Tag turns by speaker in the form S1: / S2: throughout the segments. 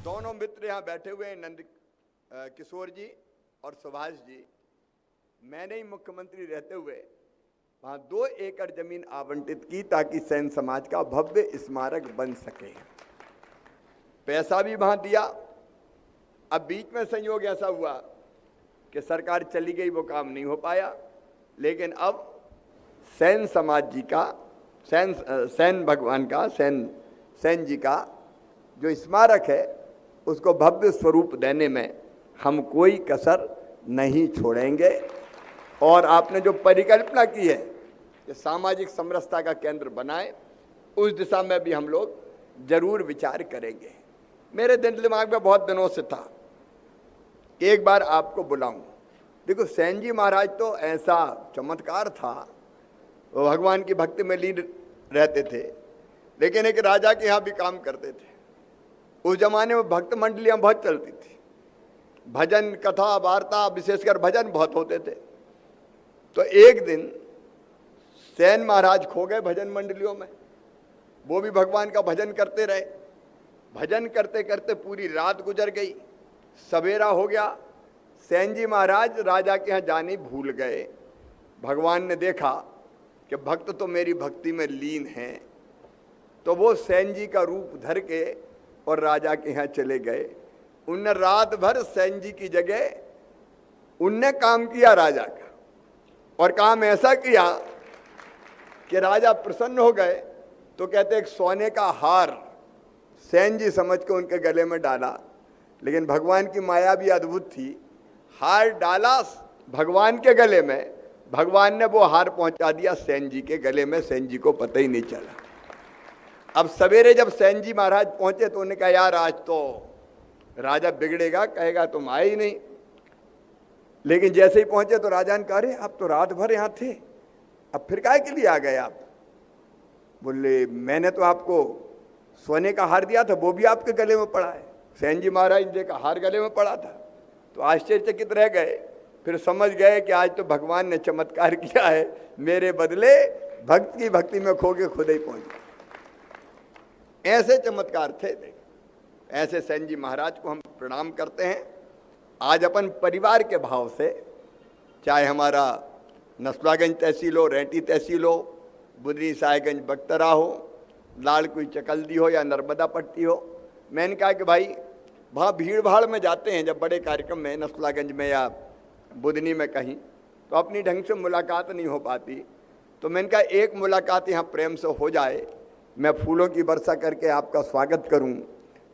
S1: दोनों मित्र यहाँ बैठे हुए हैं, नंद किशोर जी और सुभाष जी। मैंने ही मुख्यमंत्री रहते हुए वहाँ 2 एकड़ जमीन आवंटित की ताकि सैन समाज का भव्य स्मारक बन सके। पैसा भी वहाँ दिया। अब बीच में संयोग ऐसा हुआ कि सरकार चली गई, वो काम नहीं हो पाया। लेकिन अब सैन समाज जी का, सैन भगवान का, सैन जी का जो स्मारक है उसको भव्य स्वरूप देने में हम कोई कसर नहीं छोड़ेंगे। और आपने जो परिकल्पना की है कि सामाजिक समरसता का केंद्र बनाए, उस दिशा में भी हम लोग जरूर विचार करेंगे। मेरे दिल दिमाग में बहुत दिनों से था एक बार आपको बुलाऊं। देखो, सैन जी महाराज तो ऐसा चमत्कार था, वो भगवान की भक्ति में लीन रहते थे, लेकिन एक राजा के यहाँ भी काम करते थे। उस जमाने में भक्त मंडलियां बहुत चलती थी, भजन कथा वार्ता, विशेषकर भजन बहुत होते थे। तो एक दिन सैन महाराज खो गए भजन मंडलियों में। वो भी भगवान का भजन करते रहे। भजन करते करते पूरी रात गुजर गई, सवेरा हो गया। सैन जी महाराज राजा के यहाँ जाने भूल गए। भगवान ने देखा कि भक्त तो मेरी भक्ति में लीन हैं, तो वो सैन जी का रूप धर के और राजा के यहाँ चले गए। उनने रात भर सैन जी की जगह उनने काम किया राजा का, और काम ऐसा किया कि राजा प्रसन्न हो गए। तो कहते एक सोने का हार सैन जी समझ के उनके गले में डाला। लेकिन भगवान की माया भी अद्भुत थी। हार डाला भगवान के गले में, भगवान ने वो हार पहुंचा दिया सैन जी के गले में। सैन जी को पता ही नहीं चला। अब सवेरे जब सैन जी महाराज पहुंचे तो उन्होंने कहा, यार आज तो राजा बिगड़ेगा, कहेगा तुम आए ही नहीं। लेकिन जैसे ही पहुंचे तो राजा ने कहा, अरे आप तो रात भर यहां थे, अब फिर काहे के लिए आ गए आप? बोले, मैंने तो आपको सोने का हार दिया था, वो भी आपके गले में पड़ा है। सैन जी महाराज ने देखा हार गले में पड़ा था तो आश्चर्यचकित रह गए। फिर समझ गए कि आज तो भगवान ने चमत्कार किया है, मेरे बदले भक्त की भक्ति में खो के खुद ही पहुंच गए। ऐसे चमत्कार थे। देख, ऐसे सैन जी महाराज को हम प्रणाम करते हैं। आज अपन परिवार के भाव से, चाहे हमारा नसलागंज तहसील हो, रेंटी तहसील हो, बुदनी साहेबगंज बख्तरा हो, लाड़कुई चकल्दी हो या नर्मदा पट्टी हो, मैंने कहा कि भाई वहाँ भीड़ भाड़ में जाते हैं जब बड़े कार्यक्रम में, नसलागंज में या बुदनी में कहीं, तो अपनी ढंग से मुलाकात नहीं हो पाती। तो मैंने कहा एक मुलाकात यहाँ प्रेम से हो जाए, मैं फूलों की वर्षा करके आपका स्वागत करूँ,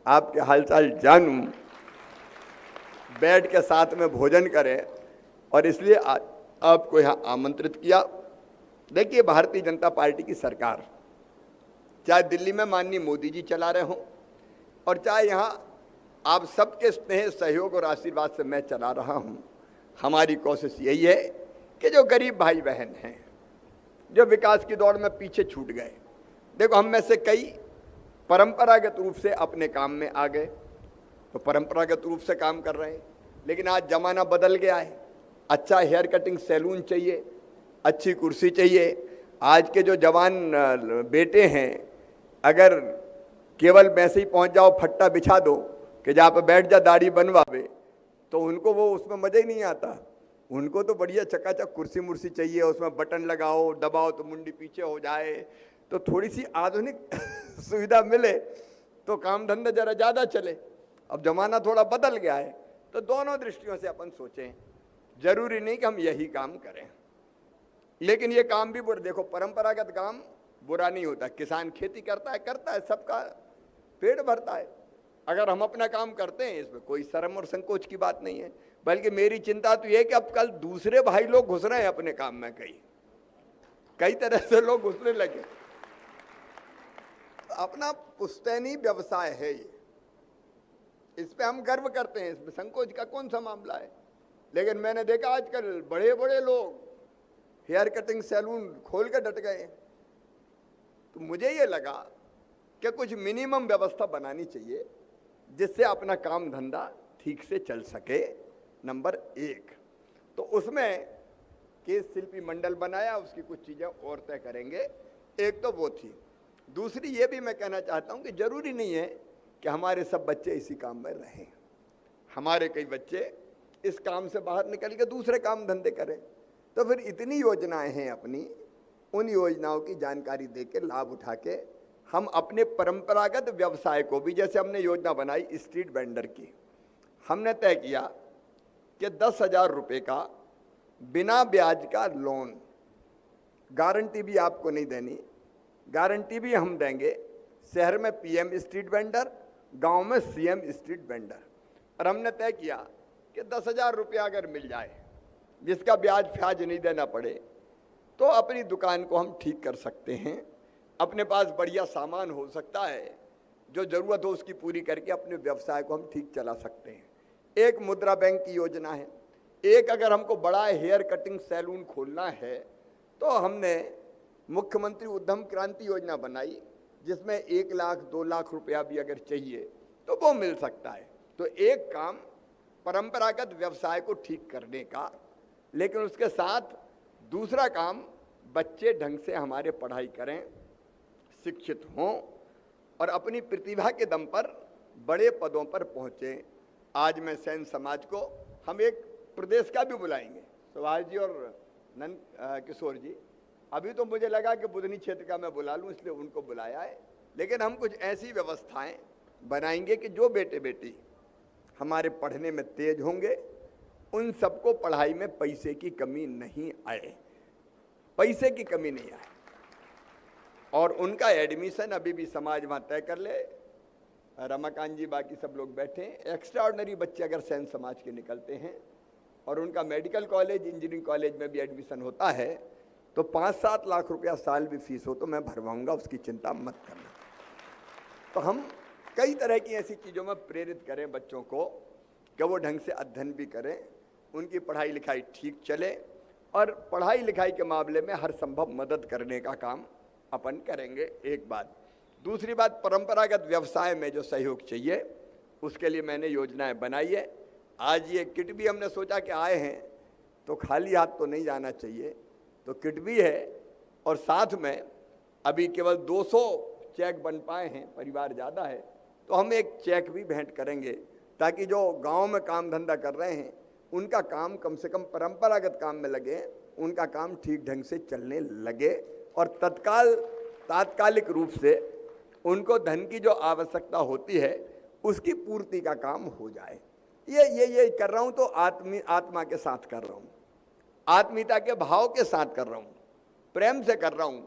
S1: आपके हालचाल जानूँ, बैठ के साथ में भोजन करें। और इसलिए आपको यहाँ आमंत्रित किया। देखिए, भारतीय जनता पार्टी की सरकार, चाहे दिल्ली में माननीय मोदी जी चला रहे हों और चाहे यहाँ आप सबके स्नेह, सहयोग और आशीर्वाद से मैं चला रहा हूँ, हमारी कोशिश यही है कि जो गरीब भाई बहन हैं, जो विकास की दौड़ में पीछे छूट गए, देखो हम में से कई परंपरागत रूप से अपने काम में आ गए, तो परंपरागत रूप से काम कर रहे हैं। लेकिन आज जमाना बदल गया है। अच्छा हेयर कटिंग सैलून चाहिए, अच्छी कुर्सी चाहिए। आज के जो जवान बेटे हैं, अगर केवल वैसे ही पहुंच जाओ, फट्टा बिछा दो कि जहाँ पे बैठ जा दाढ़ी बनवावे, तो उनको वो उसमें मज़ा ही नहीं आता। उनको तो बढ़िया चकाचक कुर्सी मुर्सी चाहिए, उसमें बटन लगाओ, दबाओ तो मुंडी पीछे हो जाए। तो थोड़ी सी आधुनिक सुविधा मिले तो काम धंधा जरा ज़्यादा चले। अब जमाना थोड़ा बदल गया है, तो दोनों दृष्टियों से अपन सोचें। जरूरी नहीं कि हम यही काम करें, लेकिन ये काम भी बुरा। देखो, परंपरागत काम बुरा नहीं होता। किसान खेती करता है, सबका पेट भरता है। अगर हम अपना काम करते हैं, इसमें कोई शर्म और संकोच की बात नहीं है। बल्कि मेरी चिंता तो ये कि अब कल दूसरे भाई लोग घुस रहे हैं अपने काम में, कई तरह से लोग घुसने लगे। अपना पुश्तैनी व्यवसाय है ये, इस पे हम गर्व करते हैं, इसमें संकोच का कौन सा मामला है। लेकिन मैंने देखा आजकल बड़े बड़े लोग हेयर कटिंग सैलून खोल के डट गए। तो मुझे ये लगा कि कुछ मिनिमम व्यवस्था बनानी चाहिए जिससे अपना काम धंधा ठीक से चल सके, नंबर 1। तो उसमें केस शिल्पी मंडल बनाया, उसकी कुछ चीज़ें और तय करेंगे। एक तो वो थी। दूसरी ये भी मैं कहना चाहता हूँ कि जरूरी नहीं है कि हमारे सब बच्चे इसी काम में रहें। हमारे कई बच्चे इस काम से बाहर निकल के दूसरे काम धंधे करें। तो फिर इतनी योजनाएं हैं अपनी, उन योजनाओं की जानकारी देकर लाभ उठा के हम अपने परंपरागत व्यवसाय को भी, जैसे हमने योजना बनाई स्ट्रीट वेंडर की, हमने तय किया कि 10,000 रुपये का बिना ब्याज का लोन, गारंटी भी आपको नहीं देनी, गारंटी भी हम देंगे। शहर में PM स्ट्रीट वेंडर, गांव में CM स्ट्रीट वेंडर। और हमने तय किया कि 10,000 रुपया अगर मिल जाए, जिसका ब्याज फ्याज नहीं देना पड़े, तो अपनी दुकान को हम ठीक कर सकते हैं। अपने पास बढ़िया सामान हो सकता है, जो ज़रूरत हो उसकी पूरी करके अपने व्यवसाय को हम ठीक चला सकते हैं। एक मुद्रा बैंक की योजना है। एक अगर हमको बड़ा हेयर कटिंग सैलून खोलना है, तो हमने मुख्यमंत्री उद्यम क्रांति योजना बनाई, जिसमें 1 लाख 2 लाख रुपया भी अगर चाहिए तो वो मिल सकता है। तो एक काम परंपरागत व्यवसाय को ठीक करने का, लेकिन उसके साथ दूसरा काम बच्चे ढंग से हमारे पढ़ाई करें, शिक्षित हों और अपनी प्रतिभा के दम पर बड़े पदों पर पहुँचें। आज मैं सैन समाज को हम एक प्रदेश का भी बुलाएंगे, सुभाष जी और नंद किशोर जी। अभी तो मुझे लगा कि बुधनी क्षेत्र का मैं बुला लूँ, इसलिए उनको बुलाया है। लेकिन हम कुछ ऐसी व्यवस्थाएं बनाएंगे कि जो बेटे बेटी हमारे पढ़ने में तेज होंगे, उन सबको पढ़ाई में पैसे की कमी नहीं आए, पैसे की कमी नहीं आए, और उनका एडमिशन अभी भी समाज वहाँ तय कर ले। रमाकांत जी बाकी सब लोग बैठे हैं। एक्स्ट्रा ऑर्डिनरी बच्चे अगर सैन समाज के निकलते हैं और उनका मेडिकल कॉलेज, इंजीनियरिंग कॉलेज में भी एडमिशन होता है, तो 5-7 लाख रुपया साल भी फीस हो तो मैं भरवाऊंगा, उसकी चिंता मत करना। तो हम कई तरह की ऐसी चीज़ों में प्रेरित करें बच्चों को कि वो ढंग से अध्ययन भी करें, उनकी पढ़ाई लिखाई ठीक चले, और पढ़ाई लिखाई के मामले में हर संभव मदद करने का काम अपन करेंगे। एक बात। दूसरी बात, परंपरागत व्यवसाय में जो सहयोग चाहिए, उसके लिए मैंने योजनाएं बनाई है। आज ये किट भी हमने सोचा कि आए हैं तो खाली हाथ तो नहीं जाना चाहिए, तो किट भी है, और साथ में अभी केवल 200 चेक बन पाए हैं, परिवार ज़्यादा है, तो हम एक चेक भी भेंट करेंगे, ताकि जो गांव में काम धंधा कर रहे हैं उनका काम कम से कम परंपरागत काम में लगे, उनका काम ठीक ढंग से चलने लगे, और तात्कालिक रूप से उनको धन की जो आवश्यकता होती है उसकी पूर्ति का काम हो जाए। ये कर रहा हूँ तो आत्मा के साथ कर रहा हूँ, आत्मीयता के भाव के साथ कर रहा हूँ, प्रेम से कर रहा हूँ,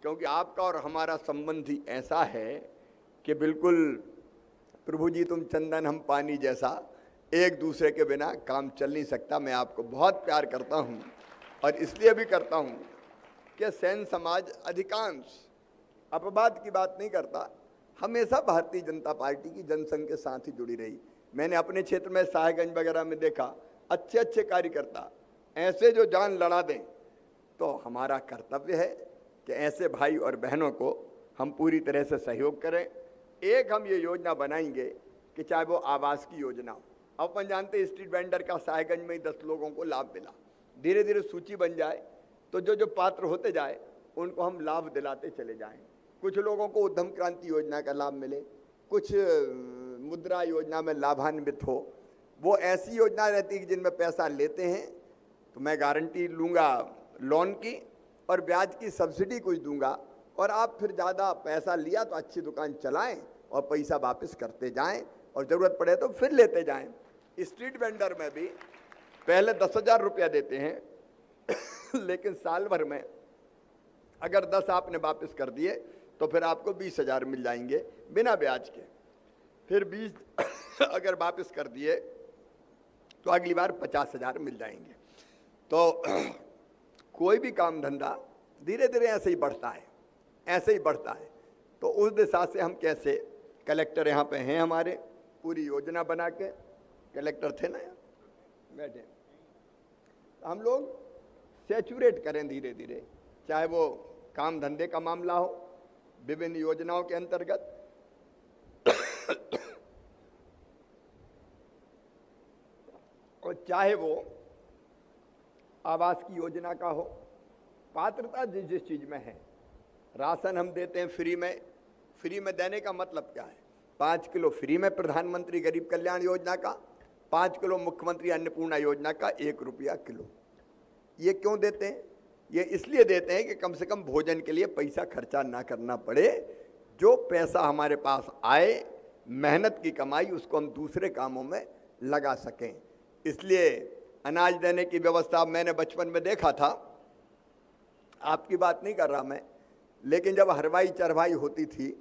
S1: क्योंकि आपका और हमारा संबंध ही ऐसा है कि बिल्कुल प्रभु जी तुम चंदन हम पानी जैसा, एक दूसरे के बिना काम चल नहीं सकता। मैं आपको बहुत प्यार करता हूँ, और इसलिए भी करता हूँ कि सैन समाज अधिकांश, अपवाद की बात नहीं करता, हमेशा भारतीय जनता पार्टी की जनसंघ के साथ ही जुड़ी रही। मैंने अपने क्षेत्र में साहेबगंज वगैरह में देखा, अच्छे अच्छे कार्यकर्ता ऐसे जो जान लड़ा दें, तो हमारा कर्तव्य है कि ऐसे भाई और बहनों को हम पूरी तरह से सहयोग करें। एक हम ये योजना बनाएंगे कि चाहे वो आवास की योजना हो, अपन जानते स्ट्रीट वेंडर का साहेबगंज में ही 10 लोगों को लाभ मिला, धीरे धीरे सूची बन जाए तो जो जो पात्र होते जाए उनको हम लाभ दिलाते चले जाएं। कुछ लोगों को उद्यम क्रांति योजना का लाभ मिले, कुछ मुद्रा योजना में लाभान्वित हो। वो ऐसी योजना रहती है जिनमें पैसा लेते हैं तो मैं गारंटी लूँगा लोन की, और ब्याज की सब्सिडी कुछ दूंगा, और आप फिर ज़्यादा पैसा लिया तो अच्छी दुकान चलाएं और पैसा वापस करते जाएं, और ज़रूरत पड़े तो फिर लेते जाएं। स्ट्रीट वेंडर में भी पहले 10,000 रुपया देते हैं लेकिन साल भर में अगर 10 आपने वापस कर दिए तो फिर आपको 20,000 मिल जाएंगे बिना ब्याज के। फिर 20 अगर वापस कर दिए तो अगली बार 50,000 मिल जाएंगे। तो कोई भी काम धंधा धीरे धीरे ऐसे ही बढ़ता है, ऐसे ही बढ़ता है। तो उस दिशा से हम कैसे, कलेक्टर यहाँ पे हैं हमारे, पूरी योजना बना के, कलेक्टर थे ना बैठे, तो हम लोग सैचुरेट करें धीरे धीरे, चाहे वो काम धंधे का मामला हो विभिन्न योजनाओं के अंतर्गत और चाहे वो आवास की योजना का हो। पात्रता जिस जिस चीज में है, राशन हम देते हैं फ्री में, फ्री में देने का मतलब क्या है? 5 किलो फ्री में प्रधानमंत्री गरीब कल्याण योजना का, 5 किलो मुख्यमंत्री अन्नपूर्णा योजना का 1 रुपया किलो। ये क्यों देते हैं? ये इसलिए देते हैं कि कम से कम भोजन के लिए पैसा खर्चा ना करना पड़े। जो पैसा हमारे पास आए, मेहनत की कमाई, उसको हम दूसरे कामों में लगा सकें। इसलिए अनाज देने की व्यवस्था मैंने बचपन में देखा था, आपकी बात नहीं कर रहा मैं, लेकिन जब हरवाई चरवाई होती थी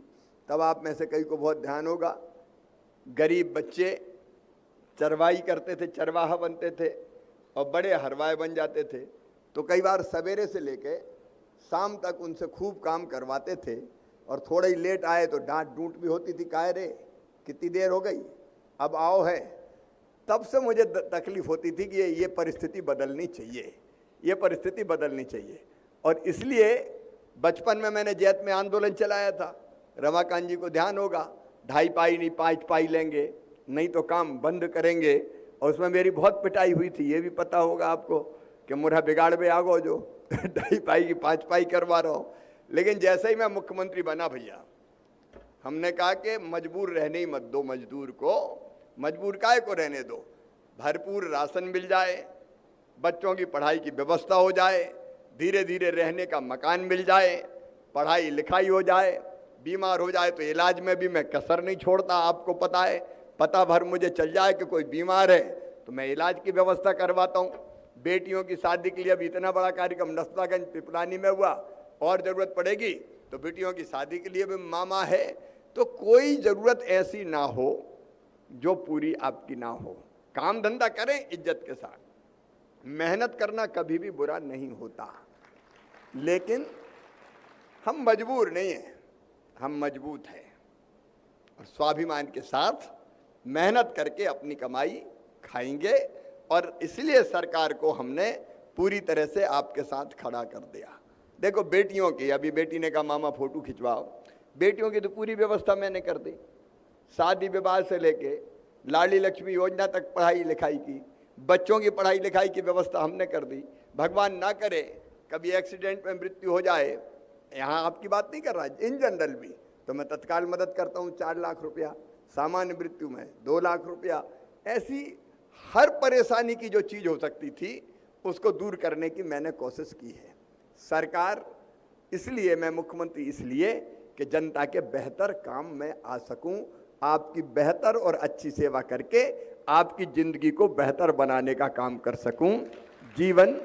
S1: तब आप में से कई को बहुत ध्यान होगा, गरीब बच्चे चरवाई करते थे, चरवाहा बनते थे और बड़े हरवाए बन जाते थे। तो कई बार सवेरे से लेके शाम तक उनसे खूब काम करवाते थे और थोड़ा ही लेट आए तो डांट डूंट भी होती थी, काहे रे कितनी देर हो गई, अब आओ है। तब से मुझे तकलीफ होती थी कि ये परिस्थिति बदलनी चाहिए, ये परिस्थिति बदलनी चाहिए। और इसलिए बचपन में मैंने जैत में आंदोलन चलाया था, रमाकांत जी को ध्यान होगा, 2.5 पाई नहीं 5 पाई लेंगे, नहीं तो काम बंद करेंगे। और उसमें मेरी बहुत पिटाई हुई थी, ये भी पता होगा आपको कि मुरा बिगाड़ में आ गो जो 2.5 पाई की 5 पाई करवा रहा हूँ। लेकिन जैसे ही मैं मुख्यमंत्री बना भैया, हमने कहा कि मजबूर रहने ही मत दो मजदूर को, मजबूर काहे को रहने दो, भरपूर राशन मिल जाए, बच्चों की पढ़ाई की व्यवस्था हो जाए, धीरे धीरे रहने का मकान मिल जाए, पढ़ाई लिखाई हो जाए, बीमार हो जाए तो इलाज में भी मैं कसर नहीं छोड़ता। आपको पता है, पता भर मुझे चल जाए कि कोई बीमार है तो मैं इलाज की व्यवस्था करवाता हूँ। बेटियों की शादी के लिए अब इतना बड़ा कार्यक्रम नस्लागंज पिपलानी में हुआ, और ज़रूरत पड़ेगी तो बेटियों की शादी के लिए भी मामा है। तो कोई ज़रूरत ऐसी ना हो जो पूरी आपकी ना हो। काम धंधा करें इज्जत के साथ, मेहनत करना कभी भी बुरा नहीं होता, लेकिन हम मजबूर नहीं हैं, हम मजबूत हैं और स्वाभिमान के साथ मेहनत करके अपनी कमाई खाएंगे। और इसलिए सरकार को हमने पूरी तरह से आपके साथ खड़ा कर दिया। देखो बेटियों की, अभी बेटी ने कहा मामा फोटो खिंचवाओ, बेटियों की तो पूरी व्यवस्था मैंने कर दी, शादी विवाह से लेके लाडली लक्ष्मी योजना तक पढ़ाई लिखाई की, बच्चों की पढ़ाई लिखाई की व्यवस्था हमने कर दी। भगवान ना करे कभी एक्सीडेंट में मृत्यु हो जाए, यहाँ आपकी बात नहीं कर रहा, इन जनरल भी, तो मैं तत्काल मदद करता हूँ 4 लाख रुपया, सामान्य मृत्यु में 2 लाख रुपया। ऐसी हर परेशानी की जो चीज़ हो सकती थी उसको दूर करने की मैंने कोशिश की है। सरकार इसलिए, मैं मुख्यमंत्री इसलिए कि जनता के बेहतर काम में आ सकूं, आपकी बेहतर और अच्छी सेवा करके आपकी जिंदगी को बेहतर बनाने का काम कर सकूं, जीवन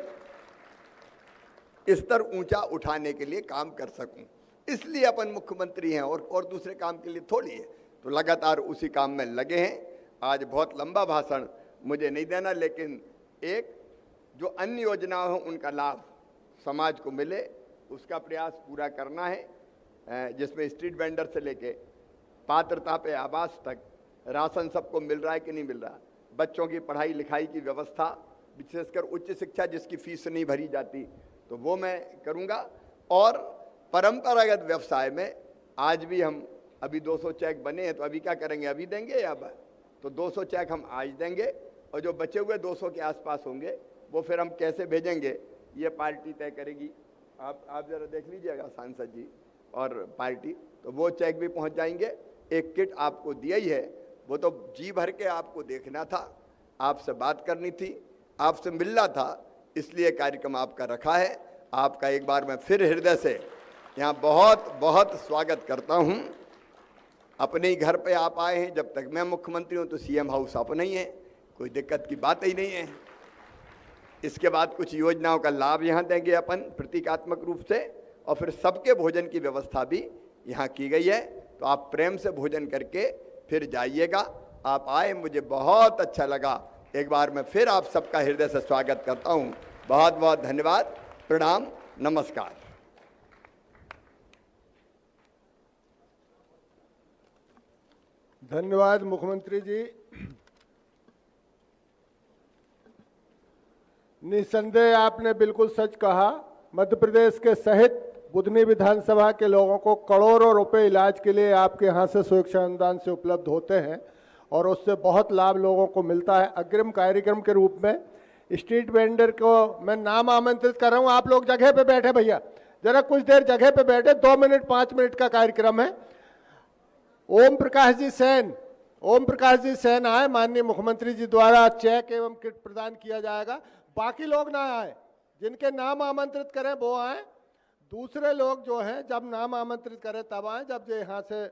S1: स्तर ऊंचा उठाने के लिए काम कर सकूं। इसलिए अपन मुख्यमंत्री हैं और दूसरे काम के लिए थोड़ी है। तो लगातार उसी काम में लगे हैं। आज बहुत लंबा भाषण मुझे नहीं देना, लेकिन एक जो अन्य योजनाएं हैं उनका लाभ समाज को मिले उसका प्रयास पूरा करना है, जिसमें स्ट्रीट वेंडर से लेके पात्रता पे आवास तक राशन सबको मिल रहा है कि नहीं मिल रहा, बच्चों की पढ़ाई लिखाई की व्यवस्था, विशेषकर उच्च शिक्षा जिसकी फीस नहीं भरी जाती तो वो मैं करूँगा। और परंपरागत व्यवसाय में आज भी हम, अभी 200 चेक बने हैं तो अभी क्या करेंगे, अभी देंगे या तो 200 चेक हम आज देंगे और जो बचे हुए 200 के आसपास होंगे वो फिर हम कैसे भेजेंगे ये पार्टी तय करेगी। आप जरा देख लीजिएगा सांसद जी और पार्टी, तो वो चेक भी पहुंच जाएंगे। एक किट आपको दिया ही है, वो तो जी भर के आपको देखना था, आपसे बात करनी थी, आपसे मिलना था, इसलिए कार्यक्रम आपका रखा है। आपका एक बार मैं फिर हृदय से यहाँ बहुत बहुत स्वागत करता हूँ। अपने ही घर पे आप आए हैं, जब तक मैं मुख्यमंत्री हूँ तो सीएम हाउस अपना ही है, कोई दिक्कत की बात ही नहीं है। इसके बाद कुछ योजनाओं का लाभ यहाँ देंगे अपन प्रतीकात्मक रूप से, और फिर सबके भोजन की व्यवस्था भी यहाँ की गई है। तो आप प्रेम से भोजन करके फिर जाइएगा। आप आए, मुझे बहुत अच्छा लगा। एक बार मैं फिर आप सबका हृदय से स्वागत करता हूँ। बहुत बहुत धन्यवाद, प्रणाम, नमस्कार।
S2: धन्यवाद मुख्यमंत्री जी। निसंदेह आपने बिल्कुल सच कहा। मध्य प्रदेश के सहित बुधनी विधानसभा के लोगों को करोड़ों रुपए इलाज के लिए आपके यहाँ से सुरक्षा अनुदान से उपलब्ध होते हैं और उससे बहुत लाभ लोगों को मिलता है। अग्रिम कार्यक्रम के रूप में स्ट्रीट वेंडर को मैं नाम आमंत्रित कर रहा हूँ। आप लोग जगह पे बैठे भैया, जरा कुछ देर जगह पे बैठे, 2 मिनट 5 मिनट का कार्यक्रम है। ओम प्रकाश जी सेन आए, माननीय मुख्यमंत्री जी द्वारा चेक एवं किट प्रदान किया जाएगा। बाकी लोग ना आए, जिनके नाम आमंत्रित करें वो आए, दूसरे लोग जो हैं जब नाम आमंत्रित करें तब आए। जब यहाँ से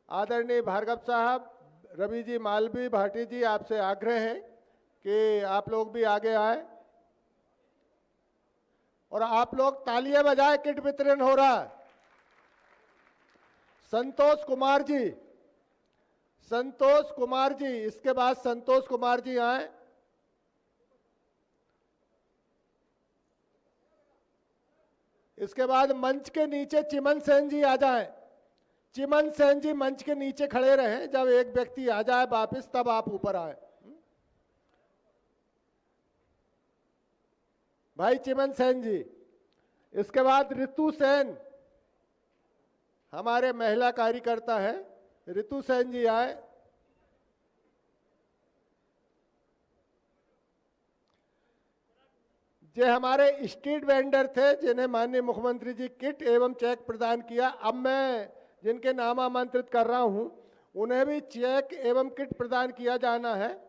S2: आदरणीय भार्गव साहब, रवि जी, मालवी, भाटी जी, आपसे आग्रह है कि आप लोग भी आगे आए और आप लोग तालियां बजाए, किट वितरण हो रहा है। संतोष कुमार जी, इसके बाद संतोष कुमार जी आए। इसके बाद मंच के नीचे चिमन सेन जी आ जाएं। चिमन सेन जी मंच के नीचे खड़े रहें, जब एक व्यक्ति आ जाए वापस तब आप ऊपर आए। भाई चिमन सेन जी। इसके बाद ऋतु सेन, हमारे महिला कार्यकर्ता हैं, ऋतु सेन जी आए। ये हमारे स्ट्रीट वेंडर थे जिन्हें माननीय मुख्यमंत्री जी किट एवं चेक प्रदान किया। अब मैं जिनके नाम आमंत्रित कर रहा हूं उन्हें भी चेक एवं किट प्रदान किया जाना है।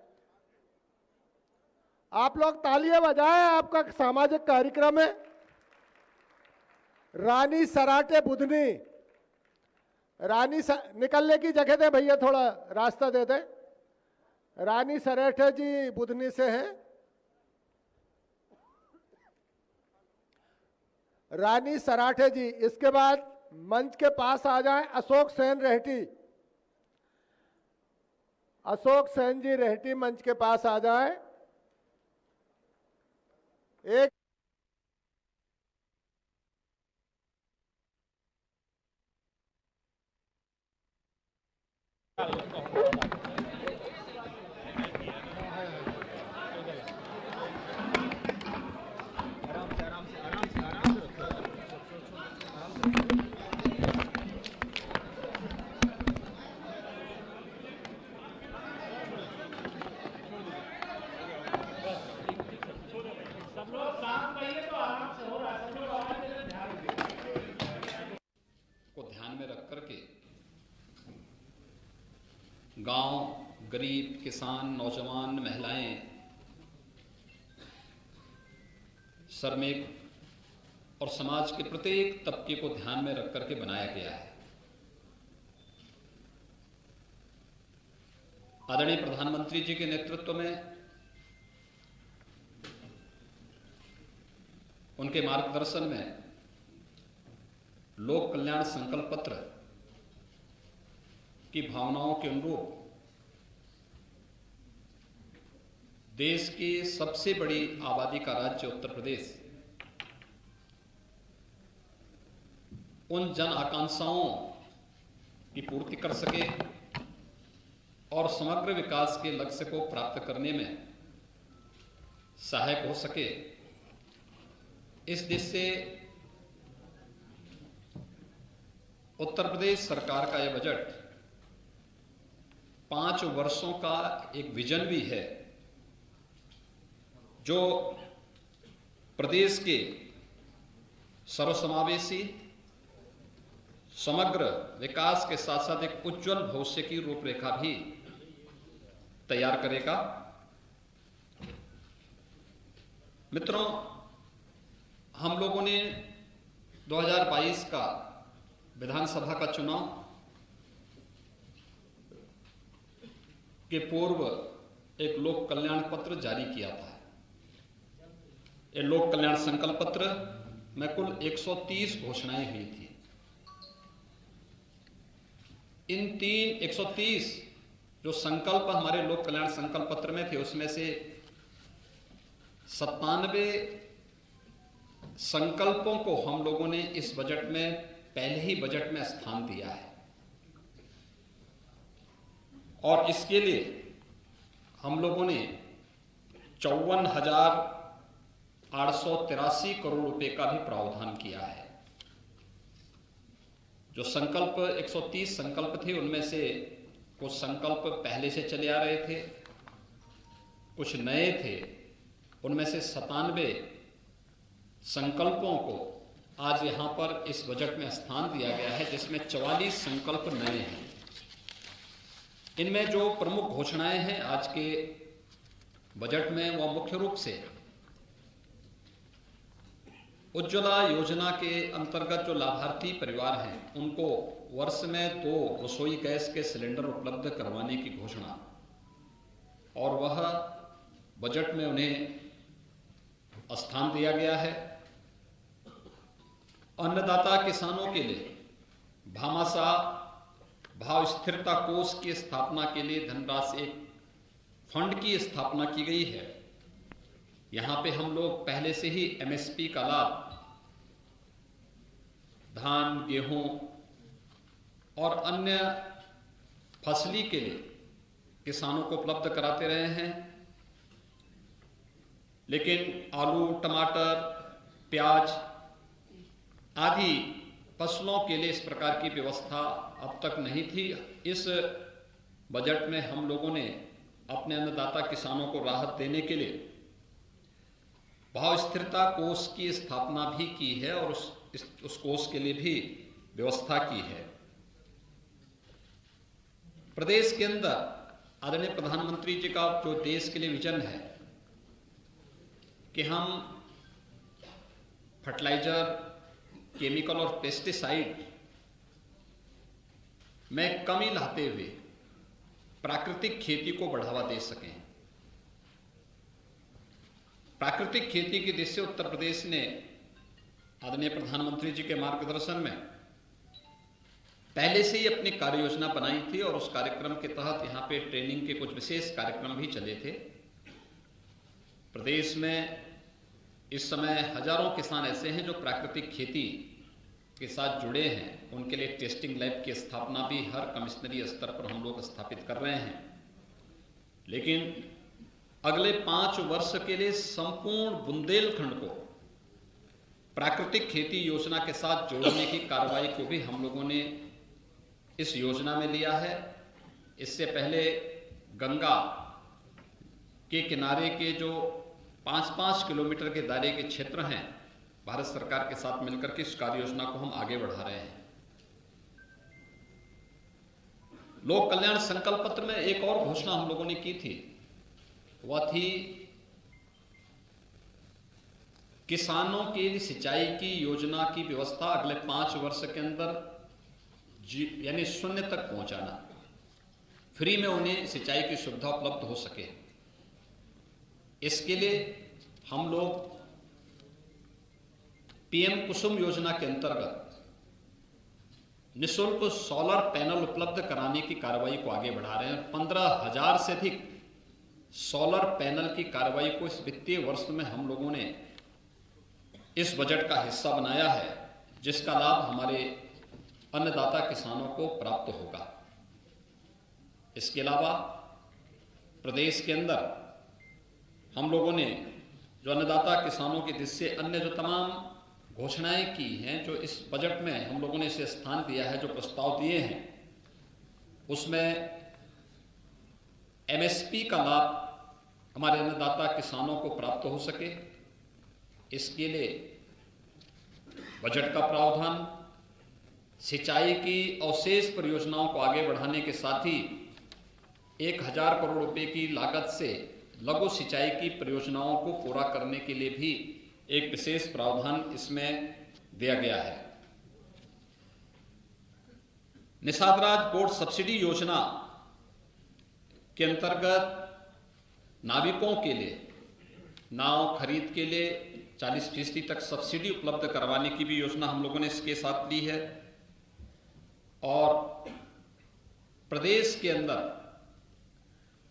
S2: आप लोग तालियां बजाएं, आपका सामाजिक कार्यक्रम है। रानी सराटे बुधनी, निकलने की जगह दे भैया, थोड़ा रास्ता दे दे। रानी सराटे जी बुधनी से हैं। रानी सराठे जी। इसके बाद मंच के पास आ जाएं अशोक सेन रेहटी। अशोक सेन जी रेहटी मंच के पास आ जाएं। एक
S3: गांव, गरीब, किसान, नौजवान, महिलाएं, श्रमिक और समाज के प्रत्येक तबके को ध्यान में रख करके बनाया गया है। आदरणीय प्रधानमंत्री जी के नेतृत्व में, उनके मार्गदर्शन में लोक कल्याण संकल्प पत्र की भावनाओं के अनुरूप देश की सबसे बड़ी आबादी का राज्य उत्तर प्रदेश उन जन आकांक्षाओं की पूर्ति कर सके और समग्र विकास के लक्ष्य को प्राप्त करने में सहायक हो सके, इस दिशा से उत्तर प्रदेश सरकार का यह बजट 5 वर्षों का एक विजन भी है, जो प्रदेश के सर्वसमावेशी समग्र विकास के साथ साथ एक उज्जवल भविष्य की रूपरेखा भी तैयार करेगा। मित्रों, हम लोगों ने 2022 का विधानसभा का चुनाव के पूर्व एक लोक कल्याण पत्र जारी किया था। ये लोक कल्याण संकल्प पत्र में कुल 130 घोषणाएं हुई थी। इन 130 जो संकल्प हमारे लोक कल्याण संकल्प पत्र में थे, उसमें से 97 संकल्पों को हम लोगों ने इस बजट में, पहले ही बजट में स्थान दिया है और इसके लिए हम लोगों ने 54,883 करोड़ रुपए का भी प्रावधान किया है। जो संकल्प 130 संकल्प थे, उनमें से कुछ संकल्प पहले से चले आ रहे थे, कुछ नए थे। उनमें से 97 संकल्पों को आज यहाँ पर इस बजट में स्थान दिया गया है, जिसमें 44 संकल्प नए हैं। इनमें जो प्रमुख घोषणाएं हैं आज के बजट में, वह मुख्य रूप से उज्ज्वला योजना के अंतर्गत जो लाभार्थी परिवार हैं उनको वर्ष में 2 रसोई गैस के सिलेंडर उपलब्ध करवाने की घोषणा, और वह बजट में उन्हें स्थान दिया गया है। अन्नदाता किसानों के लिए भामाशाह भाव स्थिरता कोष की स्थापना के लिए धनराशि एक फंड की स्थापना की गई है। यहां पे हम लोग पहले से ही एमएसपी का लाभ धान, गेहूं और अन्य फसली के लिए किसानों को उपलब्ध कराते रहे हैं, लेकिन आलू, टमाटर, प्याज आदि फसलों के लिए इस प्रकार की व्यवस्था अब तक नहीं थी। इस बजट में हम लोगों ने अपने अन्नदाता किसानों को राहत देने के लिए भाव स्थिरता कोष की स्थापना भी की है और उस कोष के लिए भी व्यवस्था की है। प्रदेश के अंदर आदरणीय प्रधानमंत्री जी का जो देश के लिए विजन है कि हम फर्टिलाइजर, केमिकल और पेस्टिसाइड में कमी लाते हुए प्राकृतिक खेती को बढ़ावा दे सकें। प्राकृतिक खेती की दिशा उत्तर प्रदेश ने आदरणीय प्रधानमंत्री जी के मार्गदर्शन में पहले से ही अपनी कार्य योजना बनाई थी और उस कार्यक्रम के तहत यहाँ पे ट्रेनिंग के कुछ विशेष कार्यक्रम भी चले थे। प्रदेश में इस समय हजारों किसान ऐसे हैं जो प्राकृतिक खेती के साथ जुड़े हैं। उनके लिए टेस्टिंग लैब की स्थापना भी हर कमिश्नरी स्तर पर हम लोग स्थापित कर रहे हैं। लेकिन अगले 5 वर्ष के लिए संपूर्ण बुंदेलखंड को प्राकृतिक खेती योजना के साथ जोड़ने की कार्रवाई को भी हम लोगों ने इस योजना में लिया है। इससे पहले गंगा के किनारे के जो 5-5 किलोमीटर के दायरे के क्षेत्र हैं, भारत सरकार के साथ मिलकर के इस कार्य योजना को हम आगे बढ़ा रहे हैं। लोक कल्याण संकल्प पत्र में एक और घोषणा हम लोगों ने की थी, वह थी किसानों के लिए सिंचाई की योजना की व्यवस्था अगले 5 वर्ष के अंदर यानी 0 तक पहुंचाना, फ्री में उन्हें सिंचाई की सुविधा उपलब्ध हो सके। इसके लिए हम लोग पीएम कुसुम योजना के अंतर्गत निःशुल्क सोलर पैनल उपलब्ध कराने की कार्रवाई को आगे बढ़ा रहे हैं। 15,000 से अधिक सोलर पैनल की कार्रवाई को इस वित्तीय वर्ष में हम लोगों ने इस बजट का हिस्सा बनाया है, जिसका लाभ हमारे अन्नदाता किसानों को प्राप्त होगा। इसके अलावा प्रदेश के अंदर हम लोगों ने जो अन्नदाता किसानों की दृष्टि से अन्य जो तमाम घोषणाएं की हैं, जो इस बजट में हम लोगों ने इसे स्थान दिया है, जो प्रस्ताव दिए हैं, उसमें एमएसपी का लाभ हमारे अन्नदाता किसानों को प्राप्त हो सके, इसके लिए बजट का प्रावधान सिंचाई की अवशेष परियोजनाओं को आगे बढ़ाने के साथ ही 1000 करोड़ रुपए की लागत से लघु सिंचाई की परियोजनाओं को पूरा करने के लिए भी एक विशेष प्रावधान इसमें दिया गया है। निषाद राज बोर्ड सब्सिडी योजना के अंतर्गत नाविकों के लिए नाव खरीद के लिए 40% तक सब्सिडी उपलब्ध करवाने की भी योजना हम लोगों ने इसके साथ ली है। और प्रदेश के अंदर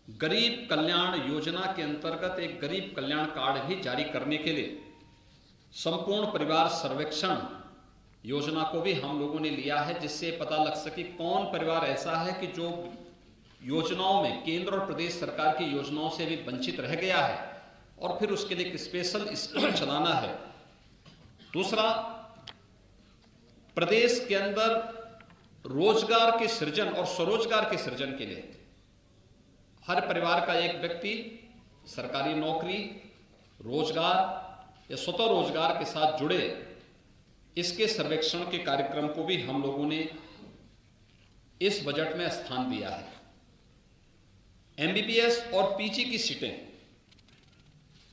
S3: गरीब कल्याण योजना के अंतर्गत एक गरीब कल्याण कार्ड भी जारी करने के लिए संपूर्ण परिवार सर्वेक्षण योजना को भी हम लोगों ने लिया है, जिससे पता लग सके कौन परिवार ऐसा है कि जो योजनाओं में केंद्र और प्रदेश सरकार की योजनाओं से भी वंचित रह गया है और फिर उसके लिए एक स्पेशल स्कीम चलाना है। दूसरा, प्रदेश के अंदर रोजगार के सृजन और स्वरोजगार के सृजन के लिए हर परिवार का एक व्यक्ति सरकारी नौकरी, रोजगार या स्वतः रोजगार के साथ जुड़े, इसके सर्वेक्षण के कार्यक्रम को भी हम लोगों ने इस बजट में स्थान दिया है। एमबीबीएस और पीजी की सीटें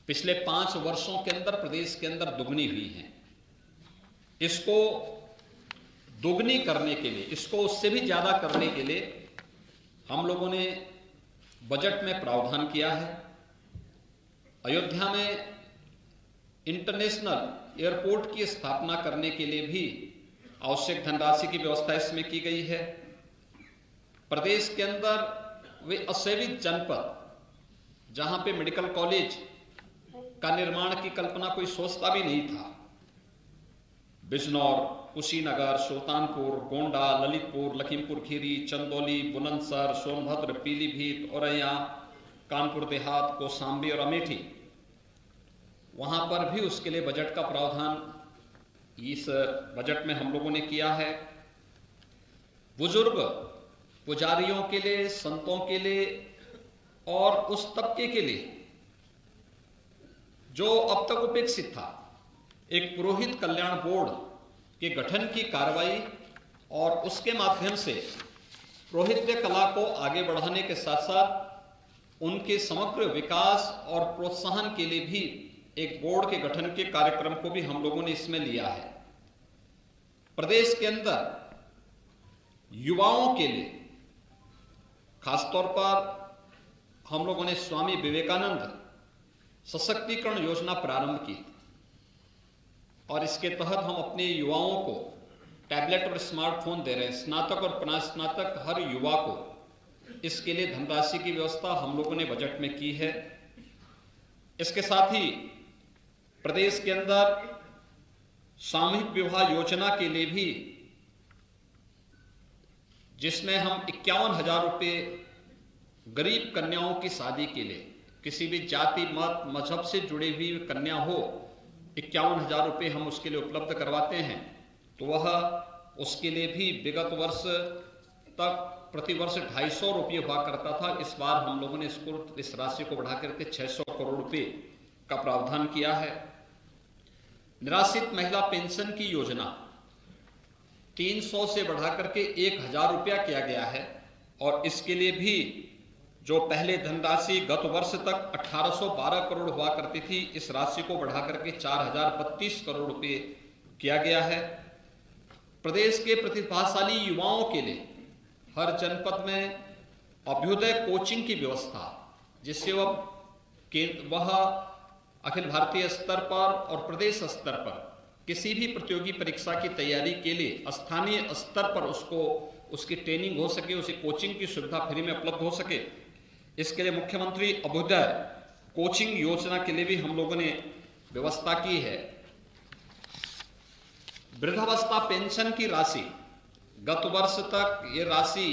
S3: पिछले 5 वर्षों के अंदर प्रदेश के अंदर दुगनी हुई हैं। इसको दुगनी करने के लिए, इसको उससे भी ज्यादा करने के लिए हम लोगों ने बजट में प्रावधान किया है। अयोध्या में इंटरनेशनल एयरपोर्ट की स्थापना करने के लिए भी आवश्यक धनराशि की व्यवस्था इसमें की गई है। प्रदेश के अंदर वे असेवित जनपद जहां पे मेडिकल कॉलेज का निर्माण की कल्पना कोई सोचता भी नहीं था, बिजनौर, कुशीनगर, सुल्तानपुर, गोंडा, ललितपुर, लखीमपुर खीरी, चंदौली, बुलंदशहर, सोनभद्र, पीलीभीत, औरैया, कानपुर देहात, कौशाम्बी और अमेठी, वहां पर भी उसके लिए बजट का प्रावधान इस बजट में हम लोगों ने किया है। बुजुर्ग पुजारियों के लिए, संतों के लिए और उस तबके के लिए जो अब तक उपेक्षित था, एक पुरोहित कल्याण बोर्ड के गठन की कार्रवाई और उसके माध्यम से पुरोहित्य कला को आगे बढ़ाने के साथ साथ उनके समग्र विकास और प्रोत्साहन के लिए भी एक बोर्ड के गठन के कार्यक्रम को भी हम लोगों ने इसमें लिया है। प्रदेश के अंदर युवाओं के लिए खासतौर पर हम लोगों ने स्वामी विवेकानंद सशक्तिकरण योजना प्रारंभ की और इसके तहत हम अपने युवाओं को टैबलेट और स्मार्टफोन दे रहे हैं। स्नातक और स्नातक हर युवा को इसके लिए धनराशि की व्यवस्था हम लोगों ने बजट में की है। इसके साथ ही प्रदेश के अंदर सामूहिक विवाह योजना के लिए भी, जिसमें हम 51,000 रुपये गरीब कन्याओं की शादी के लिए, किसी भी जाति मत मजहब से जुड़ी हुई कन्या हो, 51,000 रुपये हम उसके लिए उपलब्ध करवाते हैं। तो वह उसके लिए भी विगत वर्ष तक प्रतिवर्ष 250 रुपये हुआ करता था। इस बार हम लोगों ने इस राशि को बढ़ा करके 600 करोड़ रुपये का प्रावधान किया है। निराश्रित महिला पेंशन की योजना 300 से बढ़ा करके 1,000 रुपया किया गया है और इसके लिए भी जो पहले धनराशि गत वर्ष तक 1812 करोड़ हुआ करती थी, इस राशि को बढ़ा करके 4,032 करोड़ रुपये किया गया है। प्रदेश के प्रतिभाशाली युवाओं के लिए हर जनपद में अभ्युदय कोचिंग की व्यवस्था, जिससे वह अखिल भारतीय स्तर पर और प्रदेश स्तर पर किसी भी प्रतियोगी परीक्षा की तैयारी के लिए स्थानीय स्तर पर उसकी ट्रेनिंग हो सके, उसे कोचिंग की सुविधा फ्री में उपलब्ध हो सके। इसके लिए मुख्यमंत्री अभ्युदय कोचिंग योजना के लिए भी हम लोगों ने व्यवस्था की है। वृद्धावस्था पेंशन की राशि, गत वर्ष तक ये राशि